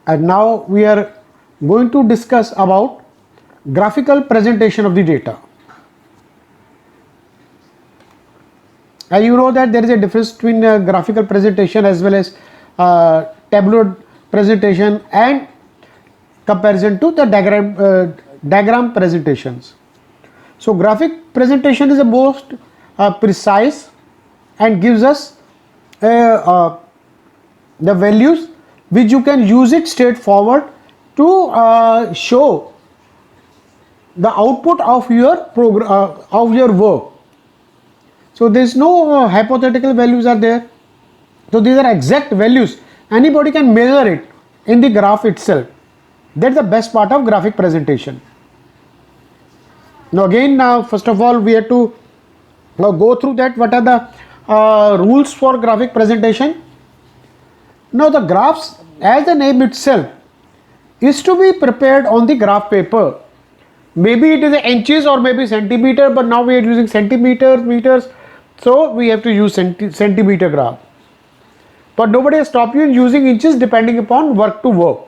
And now we are going to discuss about graphical presentation of the data. And you know that there is a difference between graphical presentation as well as tableau presentation and comparison to the diagram presentations. So graphic presentation is the most precise and gives us the values which you can use it straightforward to show the output of your of your work. So there is no hypothetical values are there. So these are exact values. Anybody can measure it in the graph itself. That's the best part of graphic presentation. Now again, first of all, we have to go through that. What are the rules for graphic presentation? Now the graphs, as the name itself, is to be prepared on the graph paper. Maybe it is inches or maybe centimeter, but now we are using centimeters, meters, so we have to use centimeter graph. But nobody has stopped you in using inches depending upon work to work.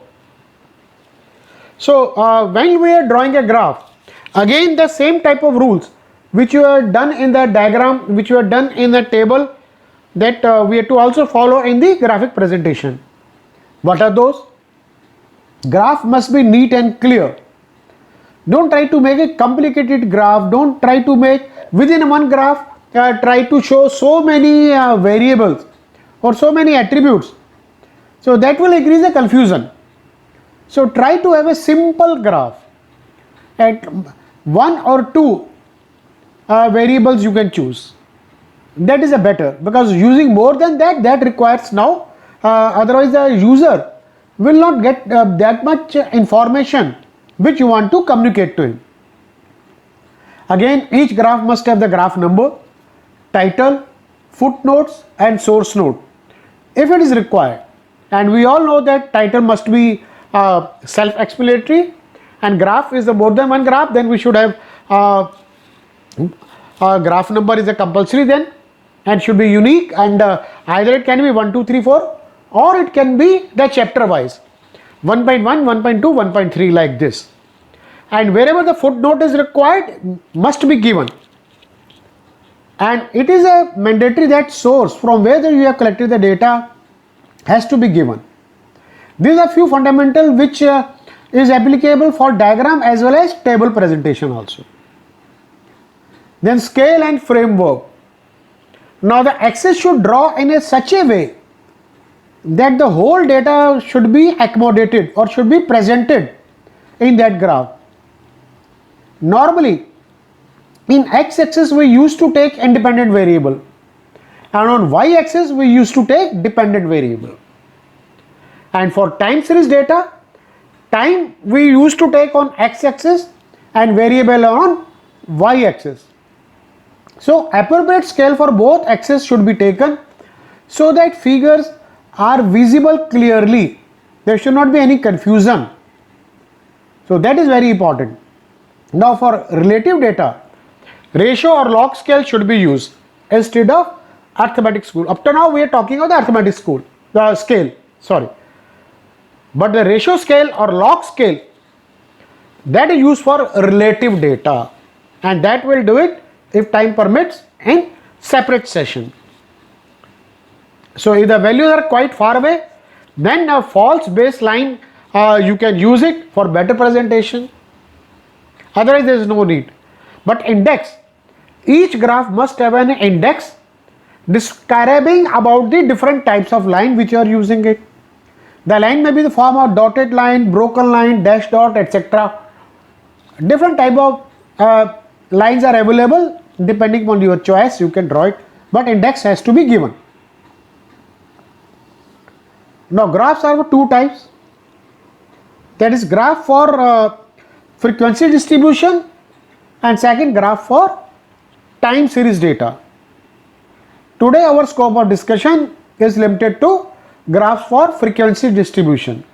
So when we are drawing a graph, again the same type of rules which you have done in the diagram, which you have done in the table, that we have to also follow in the graphic presentation. What are those? Graph must be neat and clear. Don't try to make a complicated graph. Don't try to make within one graph try to show so many variables or so many attributes. So that will increase the confusion. So try to have a simple graph. At one or two variables you can choose. That is a better, because using more than that requires now otherwise the user will not get that much information which you want to communicate to him. Again, each graph must have the graph number, title, footnotes and source note if it is required. And we all know that title must be self-explanatory, and graph is the more than one graph, then we should have graph number is a compulsory then, and should be unique, and either it can be 1, 2, 3, 4 or it can be the chapter wise 1.1, 1.2, 1.3 like this. And wherever the footnote is required must be given, and it is a mandatory that source from where you have collected the data has to be given. These are few fundamental which is applicable for diagram as well as table presentation also. Then scale and framework. Now the axis should draw in such a way that the whole data should be accommodated or should be presented in that graph. Normally in x-axis we used to take independent variable, and on y-axis we used to take dependent variable. And for time series data, time we used to take on x-axis and variable on y-axis. So appropriate scale for both axes should be taken so that figures are visible clearly. There should not be any confusion. So that is very important. Now for relative data, ratio or log scale should be used instead of arithmetic scale. Up to now we are talking of the arithmetic scale, sorry. But the ratio scale or log scale, that is used for relative data, and that will do it if time permits in separate session. So if the values are quite far away, then a false baseline you can use it for better presentation. Otherwise there is no need. But index, each graph must have an index describing about the different types of line which you are using it. The line may be the form of dotted line, broken line, dash dot, etc. Different type of lines are available. Depending on your choice you can draw it, but index has to be given. Now graphs are of two types, that is graph for frequency distribution and second graph for time series data. Today our scope of discussion is limited to graphs for frequency distribution.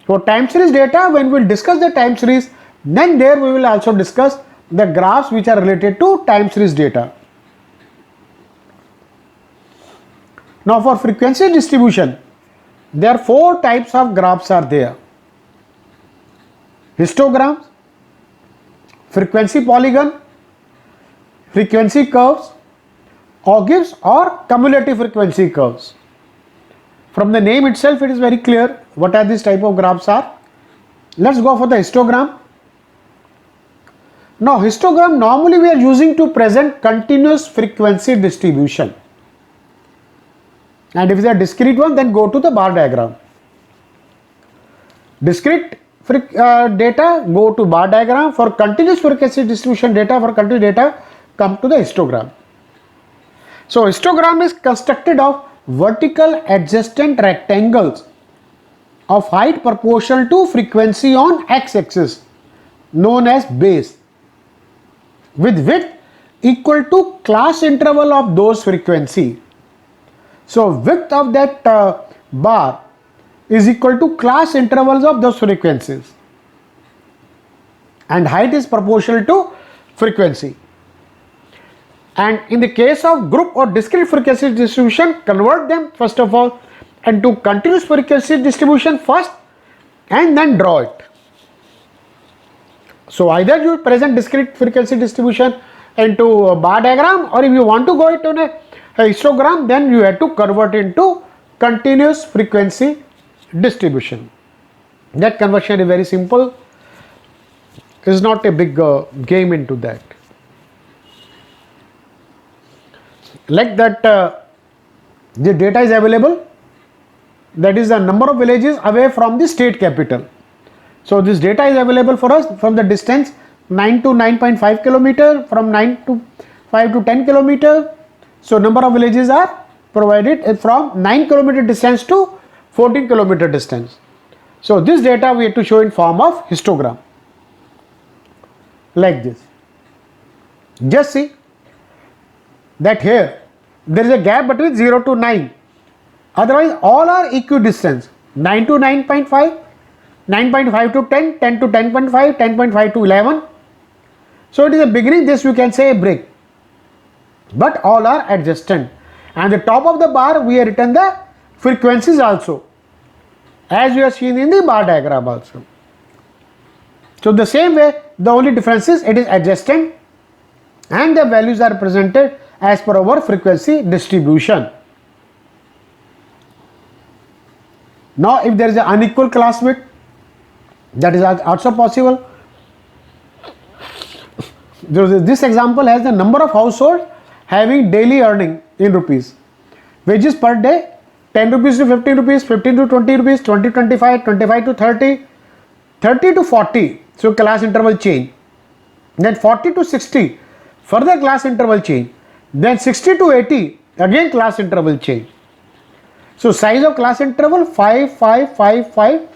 For time series data, when we will discuss the time series, then there we will also discuss the graphs which are related to time series data. Now for frequency distribution, there are 4 types of graphs are there: histograms, frequency polygon, frequency curves, ogives or cumulative frequency curves. From the name itself it is very clear what are these type of graphs are. Let's go for the histogram. Now histogram normally we are using to present continuous frequency distribution, and if it is a discrete one then go to the bar diagram. Discrete data go to bar diagram. For continuous frequency distribution data, for continuous data come to the histogram. So histogram is constructed of vertical adjacent rectangles of height proportional to frequency on x-axis known as base, with width equal to class interval of those frequency. So width of that bar is equal to class intervals of those frequencies, and height is proportional to frequency. And in the case of group or discrete frequency distribution, convert them first of all into continuous frequency distribution first and then draw it. So either you present discrete frequency distribution into a bar diagram, or if you want to go into a histogram, then you have to convert into continuous frequency distribution. That conversion is very simple. It is not a big game into that. Like that, the data is available, that is the number of villages away from the state capital. So this data is available for us from the distance 9 to 9.5 kilometer, from 9 to 5 to 10 kilometer. So number of villages are provided from 9 kilometer distance to 14 kilometer distance. So this data we have to show in form of histogram, like this. Just see that here there is a gap between 0 to 9, otherwise all are equidistant: 9 to 9.5, 9.5 to 10, 10 to 10.5, 10.5 to 11. So it is a beginning, this we can say a break, but all are adjacent. And the top of the bar we have written the frequencies also, as we have seen in the bar diagram also. So the same way, the only difference is it is adjacent and the values are presented as per our frequency distribution. Now if there is an unequal class width, that is also possible. This example has the number of households having daily earning in rupees. Wages per day 10 rupees to 15 rupees, 15 to 20 rupees, 20 to 25, 25 to 30, 30 to 40. So class interval change. Then 40 to 60, further class interval change. Then 60 to 80, again class interval change. So size of class interval 5, 5, 5, 5,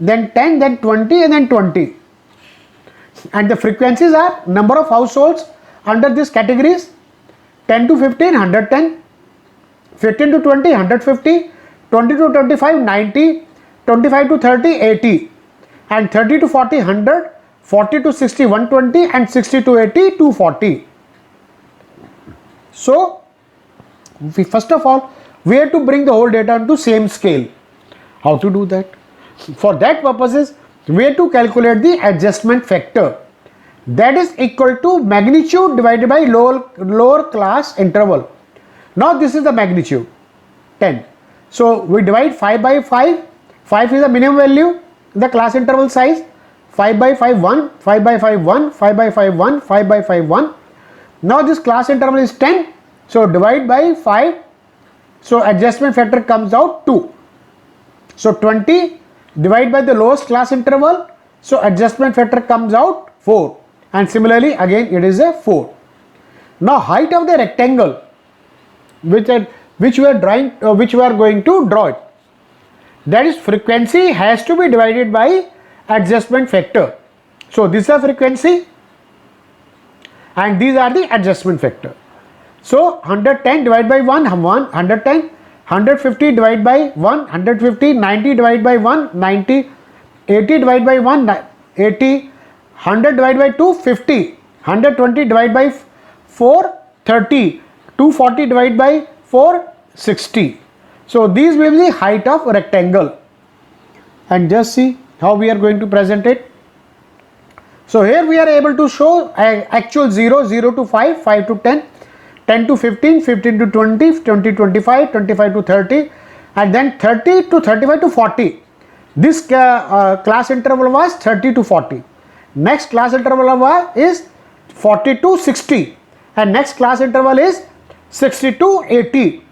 then 10, then 20, and then 20. And the frequencies are number of households under these categories: 10 to 15, 110, 15 to 20, 150, 20 to 25, 90, 25 to 30, 80, and 30 to 40, 100, 40 to 60, 120, and 60 to 80, 240. So first of all we have to bring the whole data into same scale. How to do that? For that purposes we have to calculate the adjustment factor, that is equal to magnitude divided by lower class interval. Now this is the magnitude 10. So we divide 5 by 5. 5 is the minimum value, the class interval size. 5 by 5 1, 5 by 5 1, 5 by 5 1, 5 by 5 1. Now this class interval is 10. So divide by 5. So adjustment factor comes out 2. So 20 divide by the lowest class interval. So adjustment factor comes out 4. And similarly again it is a 4. Now height of the rectangle which we are drawing, which we are going to draw it, that is frequency has to be divided by adjustment factor. So this is a frequency and these are the adjustment factor. So 110 divided by 1, 110, 150 divided by 1, 150, 90 divided by 1, 90, 80 divided by 1, 80, 100 divided by 2, 50, 120 divided by 4, 30, 240 divided by 4, 60. So these will be the height of rectangle, and just see how we are going to present it. So here we are able to show actual 0, 0 to 5, 5 to 10, 10 to 15, 15 to 20, 20 to 25, 25 to 30, and then 30 to 35 to 40. This class interval was 30 to 40. Next class interval is 40 to 60, and next class interval is 60 to 80.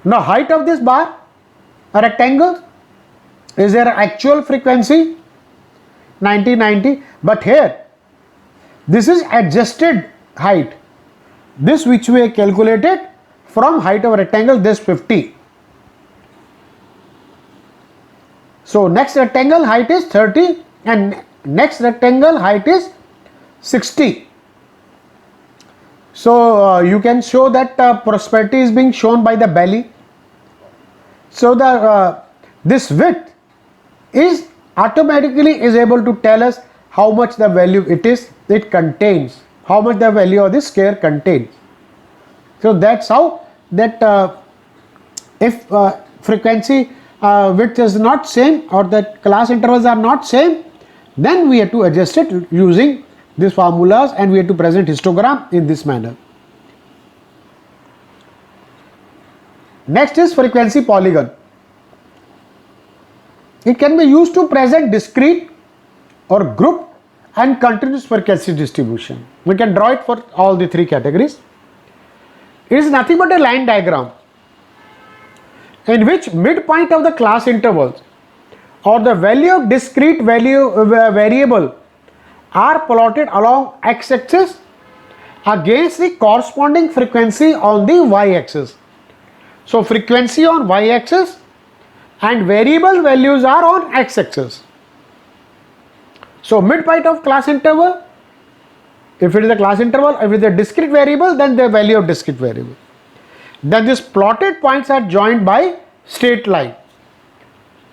Now height of this bar, a rectangle, is their actual frequency 90, 90, but here this is adjusted height, this which we have calculated from height of rectangle, this 50. So next rectangle height is 30 and next rectangle height is 60. So you can show that prosperity is being shown by the belly. So the this width is automatically is able to tell us how much the value it contains, how much the value of this square contains. So that's how that if frequency width is not same or the class intervals are not same, then we have to adjust it using these formulas, and we have to present histogram in this manner. Next is frequency polygon. It can be used to present discrete or group and continuous frequency distribution. We can draw it for all the three categories. It is nothing but a line diagram in which midpoint of the class intervals or the value of discrete variable are plotted along x-axis against the corresponding frequency on the y-axis. So frequency on y-axis and variable values are on x-axis. So midpoint of class interval, if it is a class interval, if it is a discrete variable, then the value of discrete variable. Then these plotted points are joined by straight line.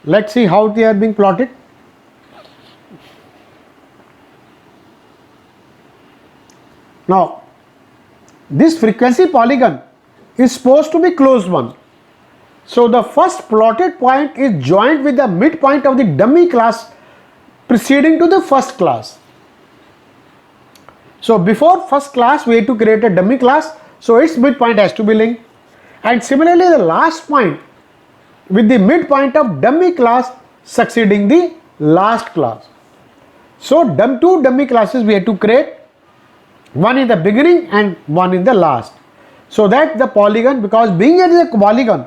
Let's see how they are being plotted. Now this frequency polygon is supposed to be closed one. So the first plotted point is joined with the midpoint of the dummy class preceding to the first class. So before first class we have to create a dummy class, so its midpoint has to be linked, and similarly the last point with the midpoint of dummy class succeeding the last class. So two dummy classes we have to create, one in the beginning and one in the last, so that the polygon, because being it is a polygon,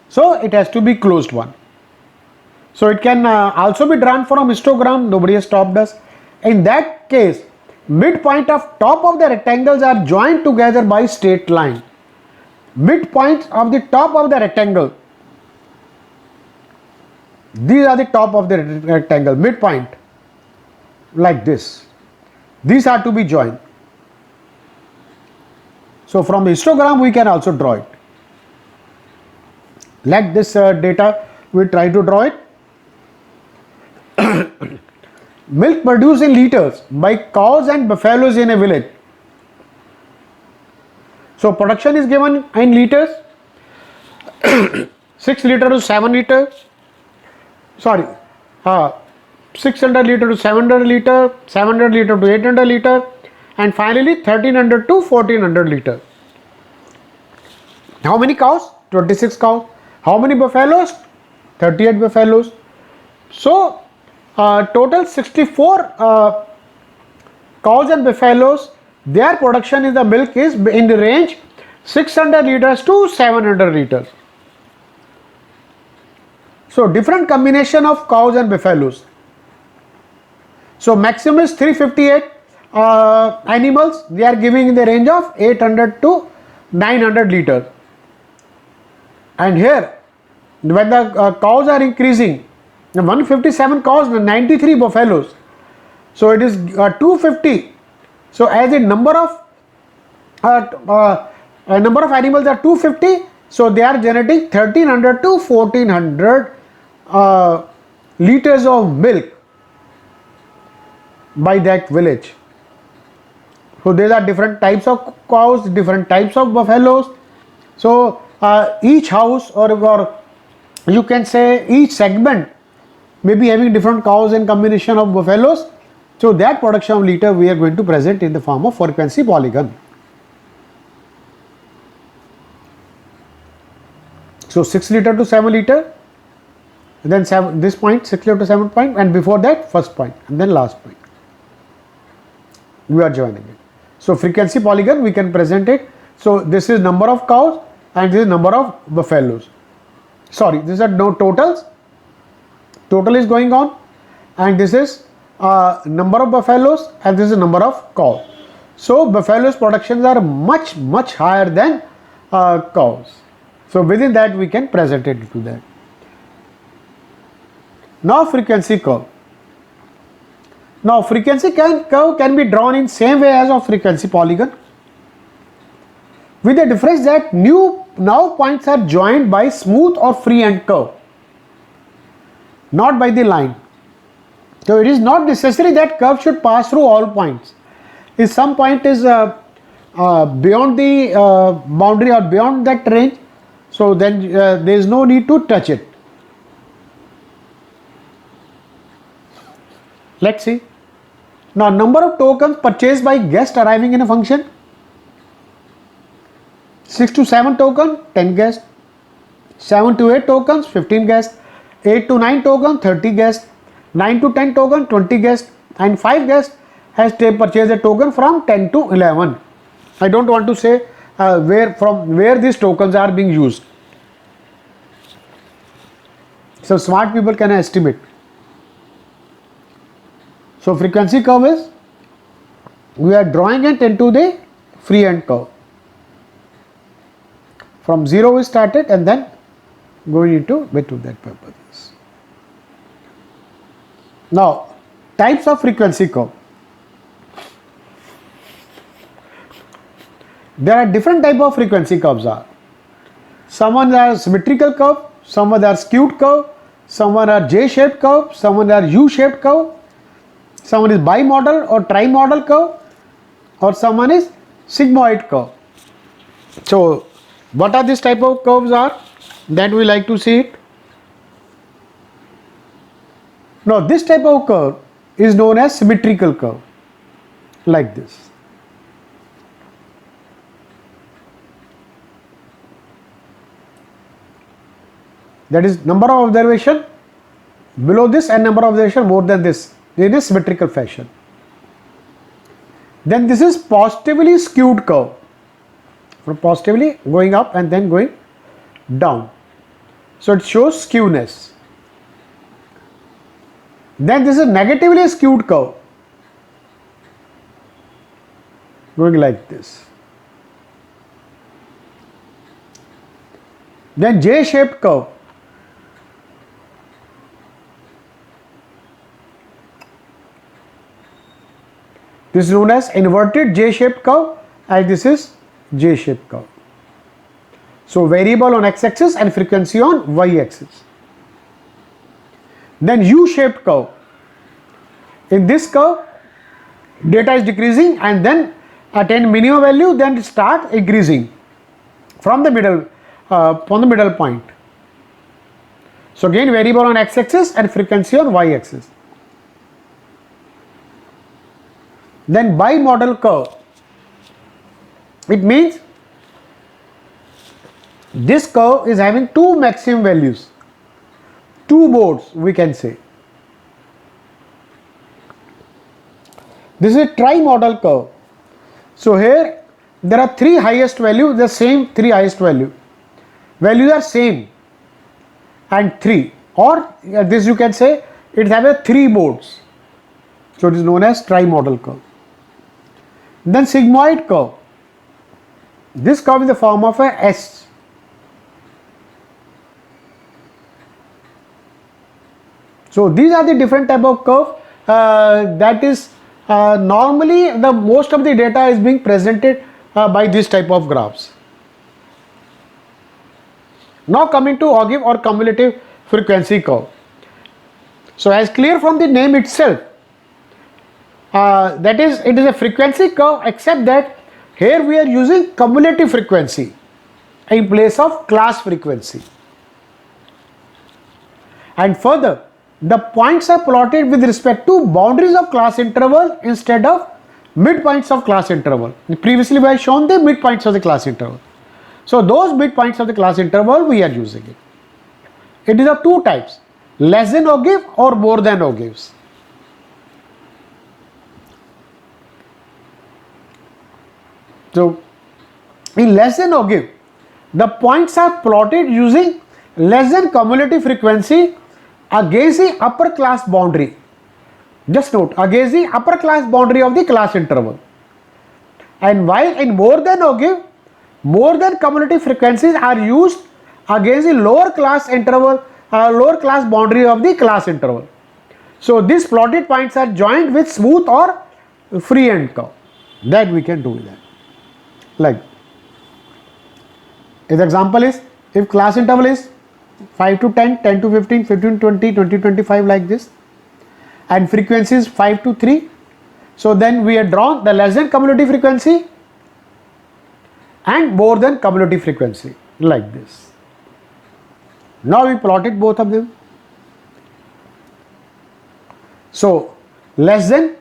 so it has to be closed one. So it can also be drawn from histogram, nobody has stopped us. In that case, midpoint of top of the rectangles are joined together by straight line. Midpoints of the top of the rectangle, these are the top of the rectangle, midpoint like this, these are to be joined. So from the histogram we can also draw it. Like this data, we try to draw it. Milk produced in liters by cows and buffaloes in a village. So production is given in liters, 6 liter to 7 liter, sorry, 600 liter to 700 liter, 700 liter to 800 liter, and finally 1300 to 1400 liter. How many cows? 26 cows. How many buffaloes? 38 buffaloes. So total 64 cows and buffaloes, their production in the milk is in the range 600 liters to 700 liters. So different combination of cows and buffaloes. So maximum is 358 animals, they are giving in the range of 800 to 900 liters. And here when the cows are increasing, 157 cows and 93 buffaloes, so it is 250. So as a number of animals are 250, so they are generating 1300 to 1400 liters of milk by that village. So there are different types of cows, different types of buffaloes. So each house or you can say each segment may be having different cows and combination of buffaloes. So that production of liter we are going to present in the form of frequency polygon. So 6 liter to 7 liter, then this point 6 liter to 7 point, and before that first point, and then last point. We are joining it. So frequency polygon we can present it. So this is number of cows and this is number of buffaloes. Sorry, these are no totals. Total is going on, and this is number of buffaloes and this is number of cows. So buffaloes productions are much higher than cows. So within that we can present it to that. Now frequency curve. Now frequency curve can be drawn in same way as of frequency polygon, with the difference that now points are joined by smooth or free end curve, not by the line. So it is not necessary that curve should pass through all points. If some point is beyond the boundary or beyond that range, so then there is no need to touch it. Let's see. Now number of tokens purchased by guest arriving in a function. 6 to 7 token, 10 guests. 7 to 8 tokens, 15 guests. 8 to 9 token, 30 guests. 9 to 10 token, 20 guests. And 5 guests has purchased a token from 10 to 11. I don't want to say where these tokens are being used. So smart people can estimate. So frequency curve is, we are drawing it into the free end curve. From 0 we started and then going into that purpose. Now types of frequency curve. There are different type of frequency curves are. Some are symmetrical curve, some are skewed curve, some are J-shaped curve, some are U-shaped curve, someone is bimodal or trimodal curve, or someone is sigmoid curve. So what are these type of curves are that we like to see it? Now this type of curve is known as symmetrical curve, like this. That is number of observation below this and number of observation more than this in a symmetrical fashion. Then this is positively skewed curve, from positively going up and then going down. So it shows skewness. Then this is negatively skewed curve, going like this. Then J-shaped curve. This is known as inverted J-shaped curve, and this is J-shaped curve. So variable on x-axis and frequency on y-axis. Then U-shaped curve. In this curve, data is decreasing and then attain minimum value, then start increasing from the middle point. So again variable on x-axis and frequency on y-axis. Then bimodal curve. It means this curve is having two maximum values, two modes we can say. This is a trimodal curve. So here there are three highest values, the same three highest values are same and 3, or this you can say it has a 3 modes. So it is known as trimodal curve. Then sigmoid curve. This curve is the form of a S. So these are the different type of curve that is normally the most of the data is being presented by this type of graphs. Now coming to ogive or cumulative frequency curve. So as clear from the name itself, that is, it is a frequency curve, except that here we are using cumulative frequency in place of class frequency. And further, the points are plotted with respect to boundaries of class interval instead of midpoints of class interval. Previously we have shown the midpoints of the class interval. So those midpoints of the class interval we are using it. It is of two types, less than ogive or more than ogives. So in less than ogive, the points are plotted using less than cumulative frequency against the upper class boundary. Just note, against the upper class boundary of the class interval. And while in more than ogive, more than cumulative frequencies are used against the lower class interval, lower class boundary of the class interval. So these plotted points are joined with smooth or free end curve. That we can do that. Like, the example is, if class interval is 5 to 10, 10 to 15, 15 to 20, 20 to 25 like this, and frequency is 5 to 3, so then we have drawn the less than cumulative frequency and more than cumulative frequency like this. Now we plotted both of them. So less than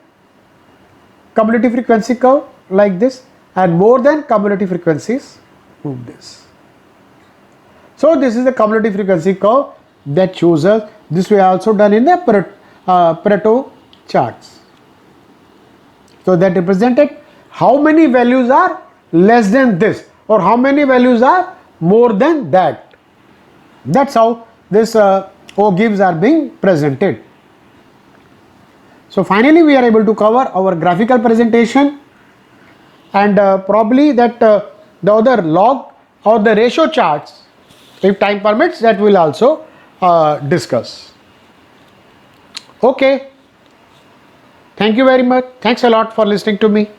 cumulative frequency curve like this, and more than cumulative frequencies move this. So this is the cumulative frequency curve that shows us. This we also done in the Pareto charts. So that represented how many values are less than this or how many values are more than that. That's how this ogives are being presented. So finally we are able to cover our graphical presentation, and probably that the other log or the ratio charts, if time permits, that we will also discuss. Okay. Thank you very much. Thanks a lot for listening to me.